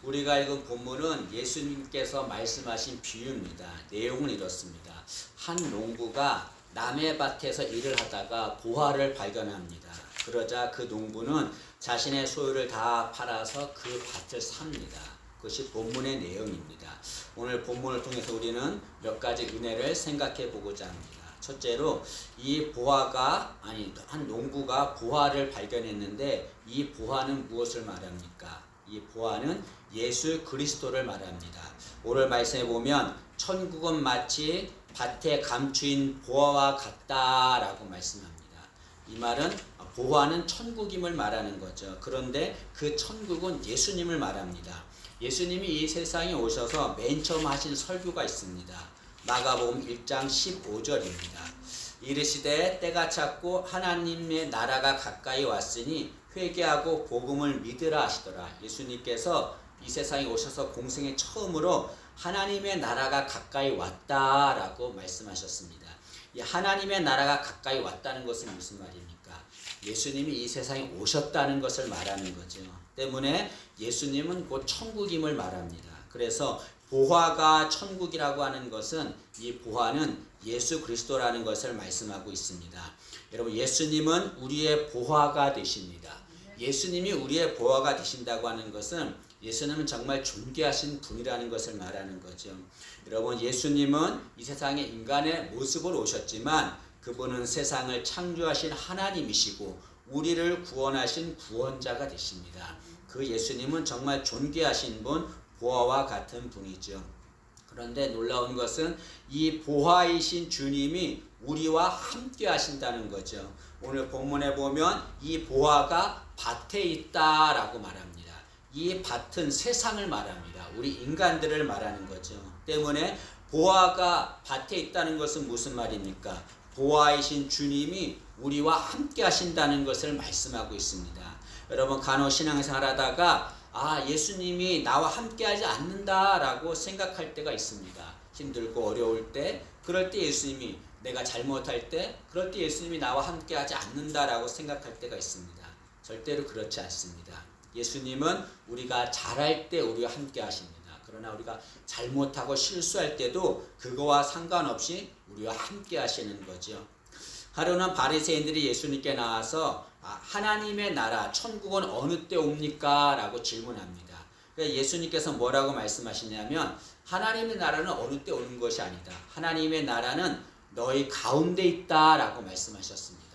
우리가 읽은 본문은 예수님께서 말씀하신 비유입니다. 내용은 이렇습니다. 한 농부가 남의 밭에서 일을 하다가 보화를 발견합니다. 그러자 그 농부는 자신의 소유를 다 팔아서 그 밭을 삽니다. 그것이 본문의 내용입니다. 오늘 본문을 통해서 우리는 몇 가지 은혜를 생각해 보고자 합니다. 첫째로 한 농부가 보화를 발견했는데 이 보화는 무엇을 말합니까? 이 보화는 예수 그리스도를 말합니다. 오늘 말씀해 보면 천국은 마치 밭에 감추인 보화와 같다라고 말씀합니다. 이 말은 보화는 천국임을 말하는 거죠. 그런데 그 천국은 예수님을 말합니다. 예수님이 이 세상에 오셔서 맨 처음 하신 설교가 있습니다. 마가복음 1장 15절입니다. 이르시되 때가 찼고 하나님의 나라가 가까이 왔으니 회개하고 복음을 믿으라 하시더라. 예수님께서 이 세상에 오셔서 공생애 처음으로 하나님의 나라가 가까이 왔다라고 말씀하셨습니다. 이 하나님의 나라가 가까이 왔다는 것은 무슨 말입니까? 예수님이 이 세상에 오셨다는 것을 말하는 거죠. 때문에 예수님은 곧 천국임을 말합니다. 그래서 보화가 천국이라고 하는 것은 이 보화는 예수 그리스도라는 것을 말씀하고 있습니다. 여러분, 예수님은 우리의 보화가 되십니다. 예수님이 우리의 보화가 되신다고 하는 것은 예수님은 정말 존귀하신 분이라는 것을 말하는 거죠. 여러분, 예수님은 이 세상에 인간의 모습으로 오셨지만 그분은 세상을 창조하신 하나님이시고 우리를 구원하신 구원자가 되십니다. 그 예수님은 정말 존귀하신 분, 보화와 같은 분이죠. 그런데 놀라운 것은 이 보화이신 주님이 우리와 함께 하신다는 거죠. 오늘 본문에 보면 이 보화가 밭에 있다라고 말합니다. 이 밭은 세상을 말합니다. 우리 인간들을 말하는 거죠. 때문에 보화가 밭에 있다는 것은 무슨 말입니까? 보화이신 주님이 우리와 함께 하신다는 것을 말씀하고 있습니다. 여러분, 간혹 신앙생활 하다가 예수님이 나와 함께 하지 않는다라고 생각할 때가 있습니다. 힘들고 어려울 때, 그럴 때 예수님이, 내가 잘못할 때, 그럴 때 예수님이 나와 함께 하지 않는다라고 생각할 때가 있습니다. 절대로 그렇지 않습니다. 예수님은 우리가 잘할 때 우리와 함께 하십니다. 그러나 우리가 잘못하고 실수할 때도 그거와 상관없이 우리와 함께 하시는 거죠. 하루는 바리새인들이 예수님께 나와서 하나님의 나라, 천국은 어느 때 옵니까? 라고 질문합니다. 그러니까 예수님께서 뭐라고 말씀하시냐면 하나님의 나라는 어느 때 오는 것이 아니다. 하나님의 나라는 너희 가운데 있다 라고 말씀하셨습니다.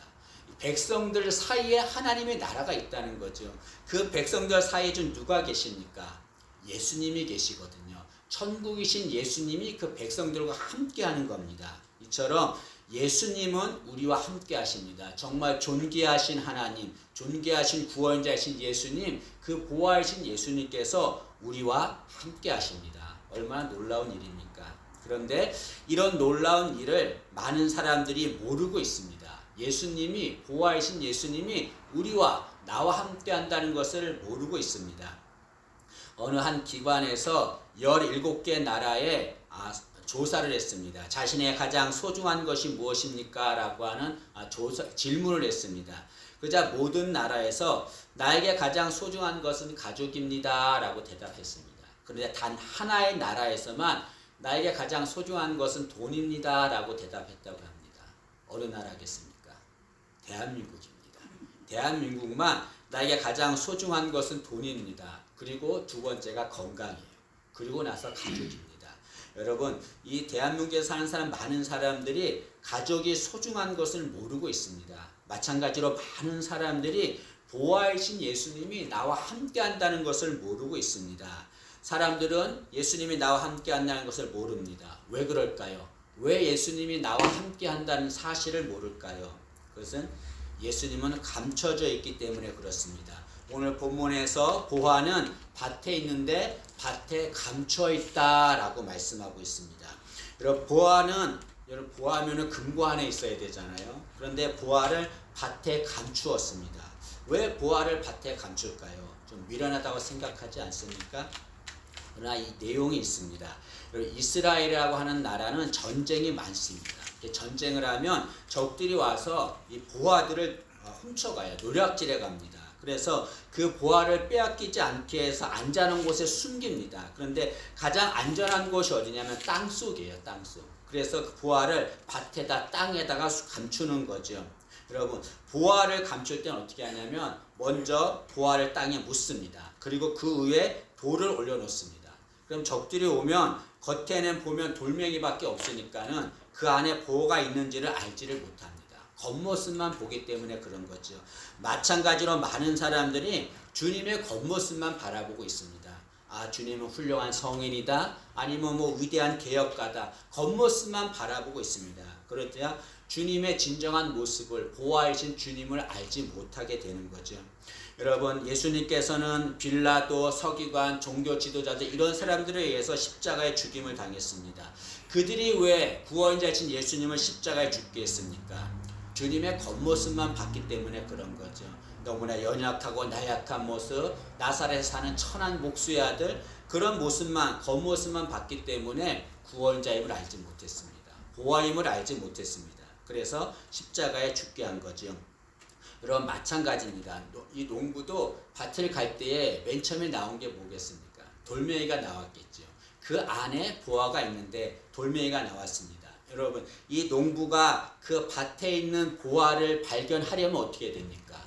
백성들 사이에 하나님의 나라가 있다는 거죠. 그 백성들 사이에 좀 누가 계십니까? 예수님이 계시거든요. 천국이신 예수님이 그 백성들과 함께 하는 겁니다. 이처럼 예수님은 우리와 함께 하십니다. 정말 존귀하신 하나님, 존귀하신 구원자이신 예수님, 그 보화이신 예수님께서 우리와 함께 하십니다. 얼마나 놀라운 일입니까? 그런데 이런 놀라운 일을 많은 사람들이 모르고 있습니다. 예수님이, 보화이신 예수님이 우리와 나와 함께 한다는 것을 모르고 있습니다. 어느 한 기관에서 17개 나라에 조사를 했습니다. 자신의 가장 소중한 것이 무엇입니까? 라고 하는 질문을 했습니다. 그러자 모든 나라에서 나에게 가장 소중한 것은 가족입니다. 라고 대답했습니다. 그런데 단 하나의 나라에서만 나에게 가장 소중한 것은 돈입니다. 라고 대답했다고 합니다. 어느 나라겠습니까? 대한민국입니다. 대한민국만 나에게 가장 소중한 것은 돈입니다. 그리고 두 번째가 건강이에요. 그리고 나서 가족입니다. 여러분, 이 대한민국에 사는 많은 사람들이 가족이 소중한 것을 모르고 있습니다. 마찬가지로 많은 사람들이 보화이신 예수님이 나와 함께 한다는 것을 모르고 있습니다. 사람들은 예수님이 나와 함께 한다는 것을 모릅니다. 왜 그럴까요? 왜 예수님이 나와 함께 한다는 사실을 모를까요? 그것은 예수님은 감춰져 있기 때문에 그렇습니다. 오늘 본문에서 보화는 밭에 있는데 밭에 감춰 있다라고 말씀하고 있습니다. 여러분, 보화하면은 금고 안에 있어야 되잖아요. 그런데 보화를 밭에 감추었습니다. 왜 보화를 밭에 감출까요? 좀 미련하다고 생각하지 않습니까? 그러나 이 내용이 있습니다. 이스라엘이라고 하는 나라는 전쟁이 많습니다. 전쟁을 하면 적들이 와서 이 보화들을 훔쳐가요. 노략질해 갑니다. 그래서 그 보화를 빼앗기지 않게 해서 안전한 곳에 숨깁니다. 그런데 가장 안전한 곳이 어디냐면 땅속이에요. 땅속. 그래서 그 보화를 밭에다 땅에다가 감추는 거죠. 여러분, 보화를 감출 때는 어떻게 하냐면 먼저 보화를 땅에 묻습니다. 그리고 그 위에 돌을 올려놓습니다. 그럼 적들이 오면 겉에는 보면 돌멩이밖에 없으니까는 그 안에 보화가 있는지를 알지를 못합니다. 겉모습만 보기 때문에 그런 거죠. 마찬가지로 많은 사람들이 주님의 겉모습만 바라보고 있습니다. 아, 주님은 훌륭한 성인이다, 아니면 뭐 위대한 개혁가다, 겉모습만 바라보고 있습니다. 그렇다야 주님의 진정한 모습을, 보화이신 주님을 알지 못하게 되는 거죠. 여러분, 예수님께서는 빌라도, 서기관, 종교 지도자들 이런 사람들에 의해서 십자가에 죽임을 당했습니다. 그들이 왜 구원자이신 예수님을 십자가에 죽게 했습니까? 주님의 겉모습만 봤기 때문에 그런 거죠. 너무나 연약하고 나약한 모습, 나사렛에 사는 천한 목수의 아들, 그런 모습만, 겉모습만 봤기 때문에 구원자임을 알지 못했습니다. 보화임을 알지 못했습니다. 그래서 십자가에 죽게 한 거죠. 여러분, 마찬가지입니다. 이 농부도 밭을 갈 때에 맨 처음에 나온 게 뭐겠습니까? 돌멩이가 나왔겠죠. 그 안에 보화가 있는데 돌멩이가 나왔습니다. 여러분, 이 농부가 그 밭에 있는 보화를 발견하려면 어떻게 됩니까?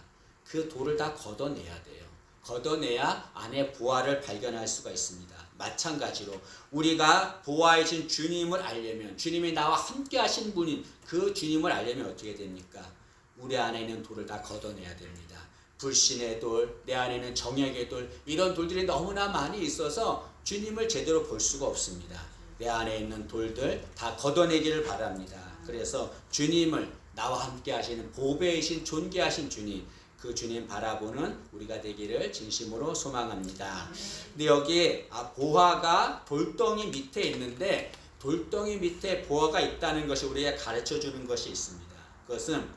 그 돌을 다 걷어내야 돼요. 걷어내야 안에 보화를 발견할 수가 있습니다. 마찬가지로 우리가 보화이신 주님을 알려면, 주님이 나와 함께 하신 분인 그 주님을 알려면 어떻게 됩니까? 우리 안에 있는 돌을 다 걷어내야 됩니다. 불신의 돌, 내 안에 있는 정욕의 돌, 이런 돌들이 너무나 많이 있어서 주님을 제대로 볼 수가 없습니다. 내 안에 있는 돌들 다 걷어내기를 바랍니다. 그래서 주님을, 나와 함께 하시는 보배이신 존귀하신 주님, 그 주님 바라보는 우리가 되기를 진심으로 소망합니다. 근데 여기 보화가 돌덩이 밑에 있는데, 돌덩이 밑에 보화가 있다는 것이 우리에게 가르쳐 주는 것이 있습니다. 그것은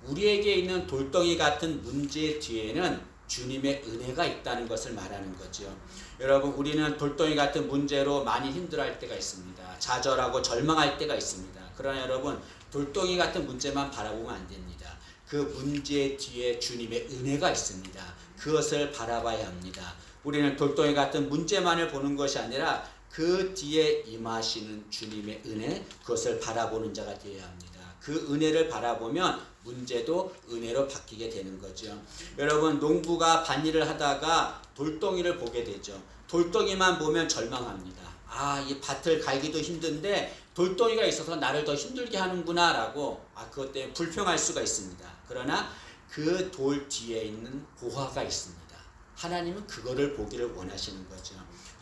우리에게 있는 돌덩이 같은 문제 뒤에는 주님의 은혜가 있다는 것을 말하는 거죠. 여러분, 우리는 돌덩이 같은 문제로 많이 힘들어할 때가 있습니다. 좌절하고 절망할 때가 있습니다. 그러나 여러분, 돌덩이 같은 문제만 바라보면 안 됩니다. 그 문제 뒤에 주님의 은혜가 있습니다. 그것을 바라봐야 합니다. 우리는 돌덩이 같은 문제만을 보는 것이 아니라 그 뒤에 임하시는 주님의 은혜, 그것을 바라보는 자가 되어야 합니다. 그 은혜를 바라보면 문제도 은혜로 바뀌게 되는 거죠. 여러분, 농부가 밭일을 하다가 돌덩이를 보게 되죠. 돌덩이만 보면 절망합니다. 아, 이 밭을 갈기도 힘든데 돌덩이가 있어서 나를 더 힘들게 하는구나 라고 그것 때문에 불평할 수가 있습니다. 그러나 그 돌 뒤에 있는 보화가 있습니다. 하나님은 그거를 보기를 원하시는 거죠.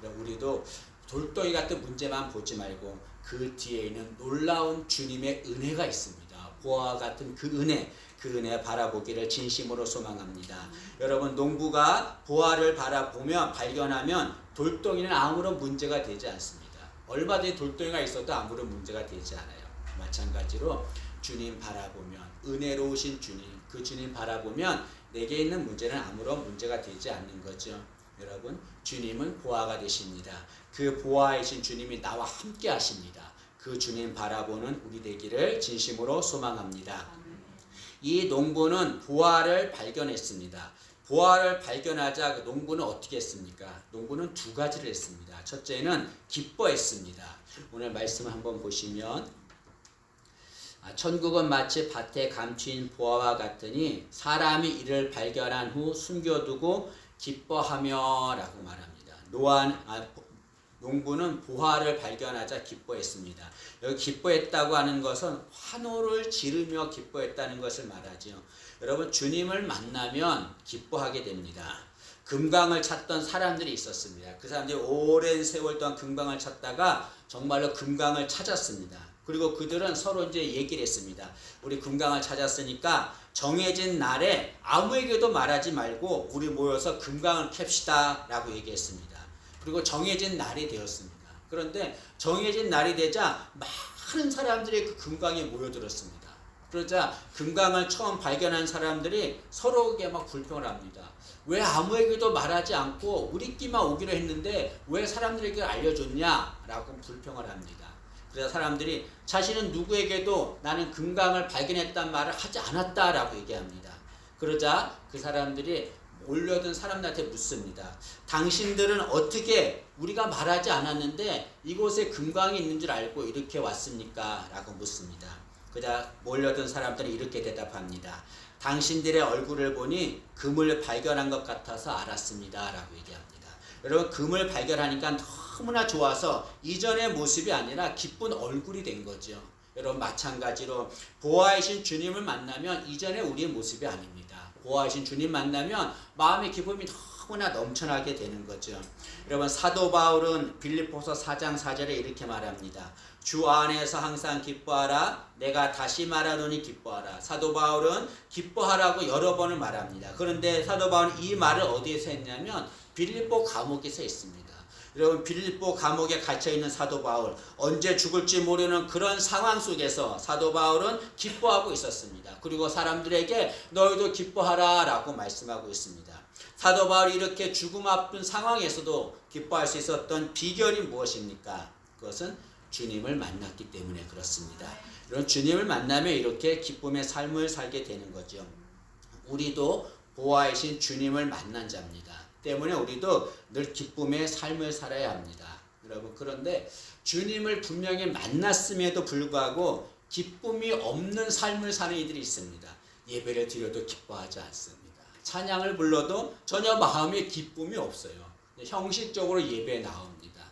우리도 돌덩이 같은 문제만 보지 말고 그 뒤에 있는 놀라운 주님의 은혜가 있습니다. 보화 같은 그 은혜 바라보기를 진심으로 소망합니다. 여러분, 농부가 보화를 바라보면, 발견하면 돌덩이는 아무런 문제가 되지 않습니다. 얼마든지 돌덩이가 있어도 아무런 문제가 되지 않아요. 마찬가지로 주님 바라보면, 은혜로우신 주님, 그 주님 바라보면 내게 있는 문제는 아무런 문제가 되지 않는 거죠. 여러분, 주님은 보화가 되십니다. 그 보화이신 주님이 나와 함께 하십니다. 그 주님 바라보는 우리 되기를 진심으로 소망합니다. 이 농부는 보화를 발견했습니다. 보화를 발견하자 그 농부는 어떻게 했습니까? 농부는 두 가지를 했습니다. 첫째는 기뻐했습니다. 오늘 말씀 한번 보시면, 천국은 마치 밭에 감추인 보화와 같으니 사람이 이를 발견한 후 숨겨두고 기뻐하며 라고 말합니다. 농부는 보화를 발견하자 기뻐했습니다. 여기 기뻐했다고 하는 것은 환호를 지르며 기뻐했다는 것을 말하죠. 여러분, 주님을 만나면 기뻐하게 됩니다. 금강을 찾던 사람들이 있었습니다. 그 사람들이 오랜 세월 동안 금강을 찾다가 정말로 금강을 찾았습니다. 그리고 그들은 서로 이제 얘기를 했습니다. 우리 금강을 찾았으니까 정해진 날에 아무에게도 말하지 말고 우리 모여서 금강을 캡시다 라고 얘기했습니다. 그리고 정해진 날이 되었습니다. 그런데 정해진 날이 되자 많은 사람들이 그 금강에 모여들었습니다. 그러자 금강을 처음 발견한 사람들이 서로에게 막 불평을 합니다. 왜 아무에게도 말하지 않고 우리끼리만 오기로 했는데 왜 사람들에게 알려줬냐라고 불평을 합니다. 그래서 사람들이 자신은 누구에게도 나는 금강을 발견했단 말을 하지 않았다라고 얘기합니다. 그러자 그 사람들이 올려둔 사람들한테 묻습니다. 당신들은 어떻게 우리가 말하지 않았는데 이곳에 금광이 있는 줄 알고 이렇게 왔습니까? 라고 묻습니다. 그자 몰려든 사람들은 이렇게 대답합니다. 당신들의 얼굴을 보니 금을 발견한 것 같아서 알았습니다. 라고 얘기합니다. 여러분, 금을 발견하니까 너무나 좋아서 이전의 모습이 아니라 기쁜 얼굴이 된 거죠. 여러분, 마찬가지로 보아이신 주님을 만나면 이전의 우리의 모습이 아닙니다. 보아이신 주님 만나면 마음의 기쁨이 너무나 넘쳐나게 되는 거죠. 여러분, 사도 바울은 빌립보서 4장 4절에 이렇게 말합니다. 주 안에서 항상 기뻐하라. 내가 다시 말하노니 기뻐하라. 사도 바울은 기뻐하라고 여러 번을 말합니다. 그런데 사도 바울은 이 말을 어디에서 했냐면 빌립보 감옥에서 했습니다. 여러분, 빌립보 감옥에 갇혀있는 사도 바울, 언제 죽을지 모르는 그런 상황 속에서 사도 바울은 기뻐하고 있었습니다. 그리고 사람들에게 너희도 기뻐하라 라고 말씀하고 있습니다. 사도 바울이 이렇게 죽음 앞둔 상황에서도 기뻐할 수 있었던 비결이 무엇입니까? 그것은 주님을 만났기 때문에 그렇습니다. 이런 주님을 만나면 이렇게 기쁨의 삶을 살게 되는 거죠. 우리도 보아이신 주님을 만난 자입니다. 때문에 우리도 늘 기쁨의 삶을 살아야 합니다. 여러분, 그런데 주님을 분명히 만났음에도 불구하고 기쁨이 없는 삶을 사는 이들이 있습니다. 예배를 드려도 기뻐하지 않습니다. 찬양을 불러도 전혀 마음에 기쁨이 없어요. 형식적으로 예배에 나옵니다.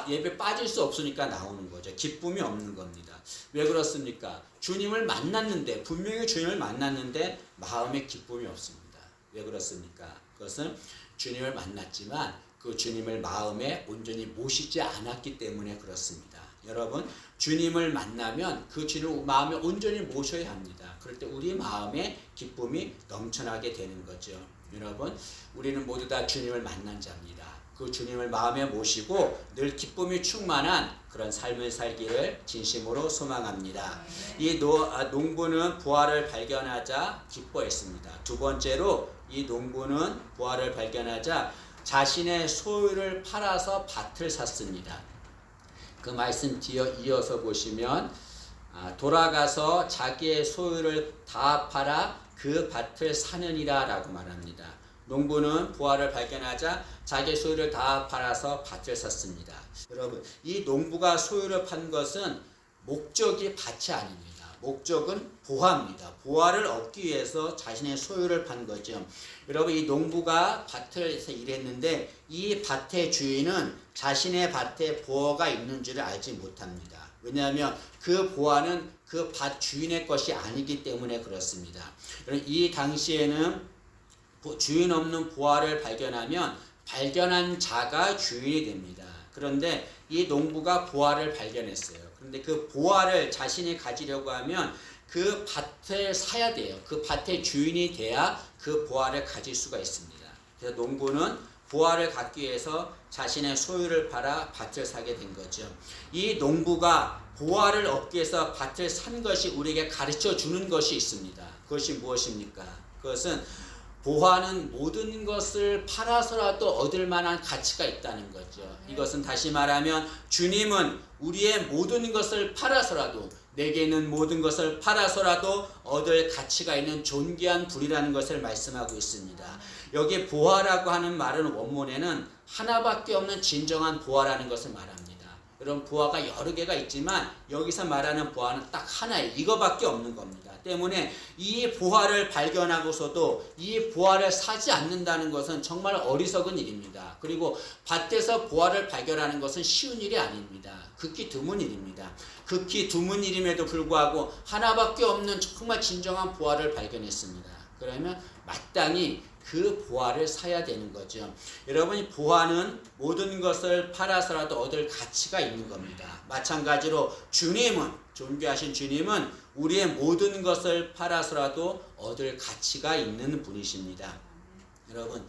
예배 빠질 수 없으니까 나오는 거죠. 기쁨이 없는 겁니다. 왜 그렇습니까? 주님을 만났는데, 분명히 주님을 만났는데 마음에 기쁨이 없습니다. 왜 그렇습니까? 그것은 주님을 만났지만 그 주님을 마음에 온전히 모시지 않았기 때문에 그렇습니다. 여러분, 주님을 만나면 그 주님을 마음에 온전히 모셔야 합니다. 그럴 때 우리 마음에 기쁨이 넘쳐나게 되는 거죠. 여러분, 우리는 모두 다 주님을 만난 자입니다. 그 주님을 마음에 모시고 늘 기쁨이 충만한 그런 삶을 살기를 진심으로 소망합니다. 이 농부는 부활을 발견하자 기뻐했습니다. 두 번째로 이 농부는 부활을 발견하자 자신의 소유를 팔아서 밭을 샀습니다. 그 말씀 이어서 보시면 돌아가서 자기의 소유를 다 팔아 그 밭을 사느니라 라고 말합니다. 농부는 부활을 발견하자 자기의 소유를 다 팔아서 밭을 샀습니다. 여러분, 이 농부가 소유를 판 것은 목적이 밭이 아닙니다. 목적은 부화입니다. 부화를 얻기 위해서 자신의 소유를 판 거죠. 여러분, 이 농부가 밭에서 일했는데 이 밭의 주인은 자신의 밭에 보화가 있는 줄을 알지 못합니다. 왜냐하면 그 보화는 그 밭 주인의 것이 아니기 때문에 그렇습니다. 이 당시에는 주인 없는 보화를 발견하면 발견한 자가 주인이 됩니다. 그런데 이 농부가 보화를 발견했어요. 그런데 그 보화를 자신이 가지려고 하면 그 밭을 사야 돼요. 그 밭의 주인이 돼야 그 보화를 가질 수가 있습니다. 그래서 농부는 보화를 갖기 위해서 자신의 소유를 팔아 밭을 사게 된 거죠. 이 농부가 보화를 얻기 위해서 밭을 산 것이 우리에게 가르쳐 주는 것이 있습니다. 그것이 무엇입니까? 그것은 보화는 모든 것을 팔아서라도 얻을 만한 가치가 있다는 거죠. 이것은 다시 말하면 주님은 우리의 모든 것을 팔아서라도, 내게 있는 모든 것을 팔아서라도 얻을 가치가 있는 존귀한 불이라는 것을 말씀하고 있습니다. 여기 보화라고 하는 말은 원문에는 하나밖에 없는 진정한 보화라는 것을 말합니다. 여러분, 보화가 여러 개가 있지만 여기서 말하는 보화는 딱 하나예요. 이거밖에 없는 겁니다. 때문에 이 보화를 발견하고서도 이 보화를 사지 않는다는 것은 정말 어리석은 일입니다. 그리고 밭에서 보화를 발견하는 것은 쉬운 일이 아닙니다. 극히 드문 일입니다. 극히 드문 일임에도 불구하고 하나밖에 없는 정말 진정한 보화를 발견했습니다. 그러면 마땅히 그 보화를 사야 되는 거죠. 여러분, 이 보화는 모든 것을 팔아서라도 얻을 가치가 있는 겁니다. 마찬가지로 주님은, 존귀하신 주님은 우리의 모든 것을 팔아서라도 얻을 가치가 있는 분이십니다. 여러분,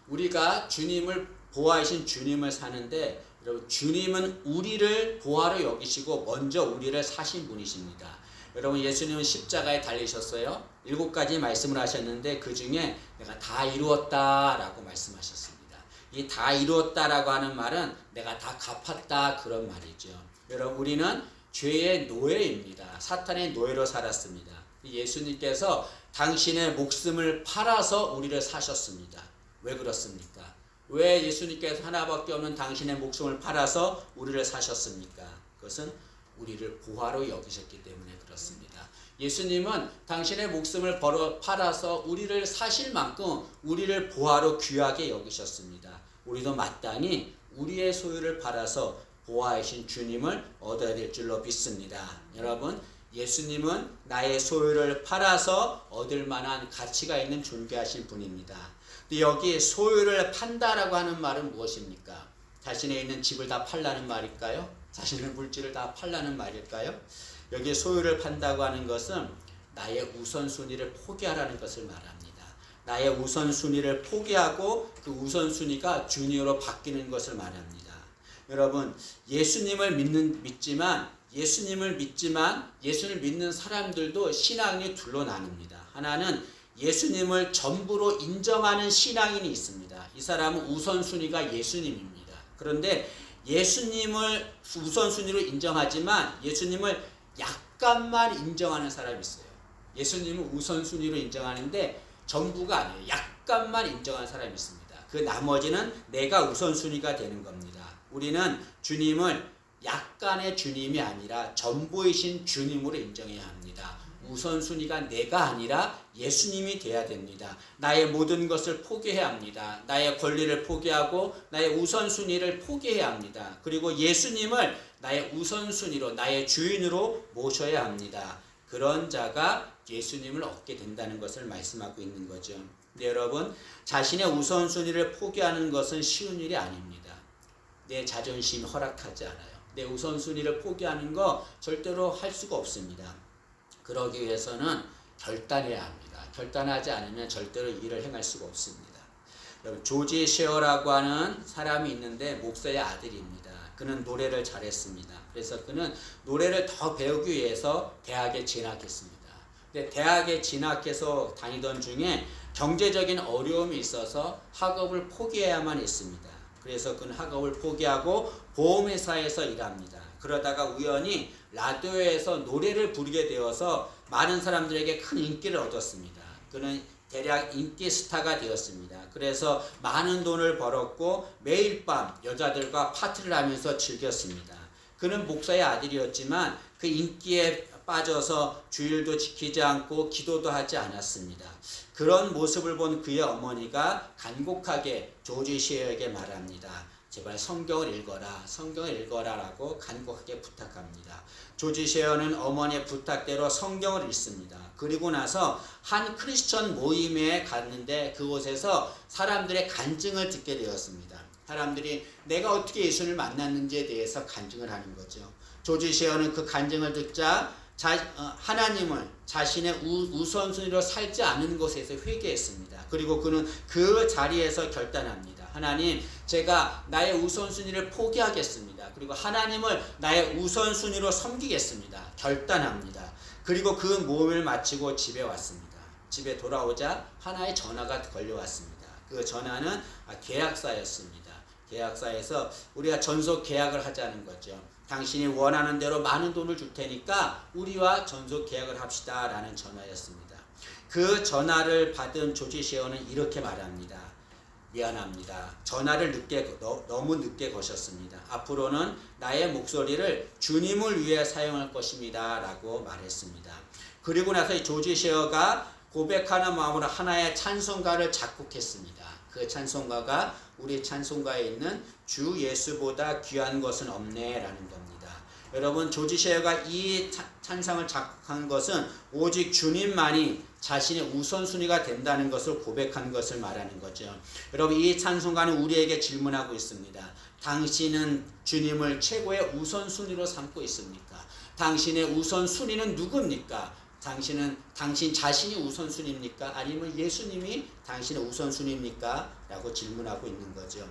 우리가 주님을, 보화이신 주님을 사는데, 여러분, 주님은 우리를 보화로 여기시고 먼저 우리를 사신 분이십니다. 여러분, 예수님은 십자가에 달리셨어요. 7가지 말씀을 하셨는데 그 중에 내가 다 이루었다 라고 말씀하셨습니다. 이 다 이루었다 라고 하는 말은 내가 다 갚았다, 그런 말이죠. 여러분, 우리는 죄의 노예입니다. 사탄의 노예로 살았습니다. 예수님께서 당신의 목숨을 팔아서 우리를 사셨습니다. 왜 그렇습니까? 왜 예수님께서 하나밖에 없는 당신의 목숨을 팔아서 우리를 사셨습니까? 그것은 우리를 보화로 여기셨기 때문에 그렇습니다. 예수님은 당신의 목숨을 팔아서 우리를 사실 만큼 우리를 보화로 귀하게 여기셨습니다. 우리도 마땅히 우리의 소유를 팔아서 보화이신 주님을 얻어야 될 줄로 믿습니다. 여러분, 예수님은 나의 소유를 팔아서 얻을 만한 가치가 있는 존귀하신 분입니다. 근데 여기 소유를 판다라고 하는 말은 무엇입니까? 자신의 있는 집을 다 팔라는 말일까요? 자신의 물질을 다 팔라는 말일까요? 여기 소유를 판다고 하는 것은 나의 우선순위를 포기하라는 것을 말합니다. 나의 우선순위를 포기하고 그 우선순위가 중요로 바뀌는 것을 말합니다. 여러분, 예수님을 믿지만 예수님을 믿는 사람들도 신앙이 둘로 나눕니다. 하나는 예수님을 전부로 인정하는 신앙인이 있습니다. 이 사람은 우선순위가 예수님입니다. 그런데 예수님을 우선순위로 인정하지만 예수님을 약간만 인정하는 사람이 있어요. 예수님을 우선순위로 인정하는데 전부가 아니에요. 약간만 인정하는 사람이 있습니다. 그 나머지는 내가 우선순위가 되는 겁니다. 우리는 주님을 약간의 주님이 아니라 전부이신 주님으로 인정해야 합니다. 우선순위가 내가 아니라 예수님이 돼야 됩니다. 나의 모든 것을 포기해야 합니다. 나의 권리를 포기하고 나의 우선순위를 포기해야 합니다. 그리고 예수님을 나의 우선순위로 나의 주인으로 모셔야 합니다. 그런 자가 예수님을 얻게 된다는 것을 말씀하고 있는 거죠. 근데 여러분, 자신의 우선순위를 포기하는 것은 쉬운 일이 아닙니다. 내 자존심이 허락하지 않아요. 내 우선순위를 포기하는 거 절대로 할 수가 없습니다. 그러기 위해서는 결단해야 합니다. 결단하지 않으면 절대로 일을 행할 수가 없습니다. 여러분, 조지 셰어라고 하는 사람이 있는데 목사의 아들입니다. 그는 노래를 잘했습니다. 그래서 그는 노래를 더 배우기 위해서 대학에 진학했습니다. 근데 대학에 진학해서 다니던 중에 경제적인 어려움이 있어서 학업을 포기해야만 했습니다. 그래서 그는 학업을 포기하고 보험회사에서 일합니다. 그러다가 우연히 라디오에서 노래를 부르게 되어서 많은 사람들에게 큰 인기를 얻었습니다. 그는 대략 인기 스타가 되었습니다. 그래서 많은 돈을 벌었고 매일 밤 여자들과 파티를 하면서 즐겼습니다. 그는 목사의 아들이었지만 그 인기에 빠져서 주일도 지키지 않고 기도도 하지 않았습니다. 그런 모습을 본 그의 어머니가 간곡하게 조지 셰어에게 말합니다. 제발 성경을 읽어라, 성경을 읽어라라고 간곡하게 부탁합니다. 조지 셰어는 어머니의 부탁대로 성경을 읽습니다. 그리고 나서 한 크리스천 모임에 갔는데 그곳에서 사람들의 간증을 듣게 되었습니다. 사람들이 내가 어떻게 예수를 만났는지에 대해서 간증을 하는 거죠. 조지 셰어는 그 간증을 듣자 하나님을 자신의 우선순위로 살지 않은 것에서 회개했습니다. 그리고 그는 그 자리에서 결단합니다. 하나님, 제가 나의 우선순위를 포기하겠습니다. 그리고 하나님을 나의 우선순위로 섬기겠습니다. 결단합니다. 그리고 그 모임을 마치고 집에 왔습니다. 집에 돌아오자 하나의 전화가 걸려왔습니다. 그 전화는 계약사였습니다. 계약사에서 우리가 전속 계약을 하자는 거죠. 당신이 원하는 대로 많은 돈을 줄 테니까 우리와 전속 계약을 합시다 라는 전화였습니다. 그 전화를 받은 조지 셰어는 이렇게 말합니다. 미안합니다. 전화를 너무 늦게 거셨습니다. 앞으로는 나의 목소리를 주님을 위해 사용할 것입니다 라고 말했습니다. 그리고 나서 이 조지 셰어가 고백하는 마음으로 하나의 찬송가를 작곡했습니다. 그 찬송가가 우리 찬송가에 있는 주 예수보다 귀한 것은 없네 라는 겁니다. 여러분, 조지 셰어가 이 찬상을 작곡한 것은 오직 주님만이 자신의 우선순위가 된다는 것을 고백한 것을 말하는 거죠. 여러분, 이 찬송가는 우리에게 질문하고 있습니다. 당신은 주님을 최고의 우선순위로 삼고 있습니까? 당신의 우선순위는 누굽니까? 당신 자신이 우선순위입니까? 아니면 예수님이 당신의 우선순위입니까? 라고 질문하고 있는 거죠.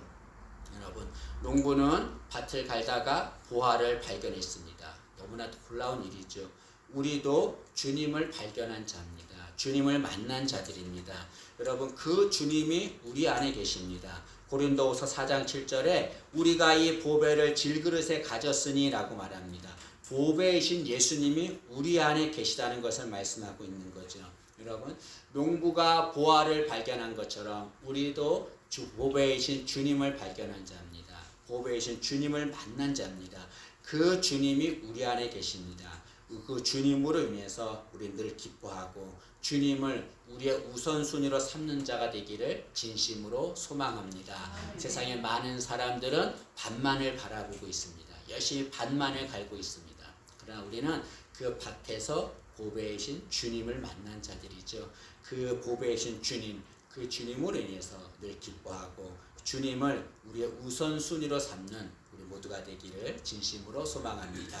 여러분, 농부는 밭을 갈다가 보화를 발견했습니다. 너무나 놀라운 일이죠. 우리도 주님을 발견한 자입니다. 주님을 만난 자들입니다. 여러분, 그 주님이 우리 안에 계십니다. 고린도후서 4장 7절에 우리가 이 보배를 질그릇에 가졌으니 라고 말합니다. 보배이신 예수님이 우리 안에 계시다는 것을 말씀하고 있는 거죠. 여러분, 농부가 보화를 발견한 것처럼 우리도 보배이신 주님을 발견한 자입니다. 보배이신 주님을 만난 자입니다. 그 주님이 우리 안에 계십니다. 그 주님으로 인해서 우리 늘 기뻐하고 주님을 우리의 우선순위로 삼는 자가 되기를 진심으로 소망합니다. 세상에 많은 사람들은 반만을 바라보고 있습니다. 열심히 반만을 갈고 있습니다. 그러나 우리는 그 밭에서 보배이신 주님을 만난 자들이죠. 그 보배이신 주님, 그 주님으로 인해서 늘 기뻐하고 주님을 우리의 우선순위로 삼는 우리 모두가 되기를 진심으로 소망합니다.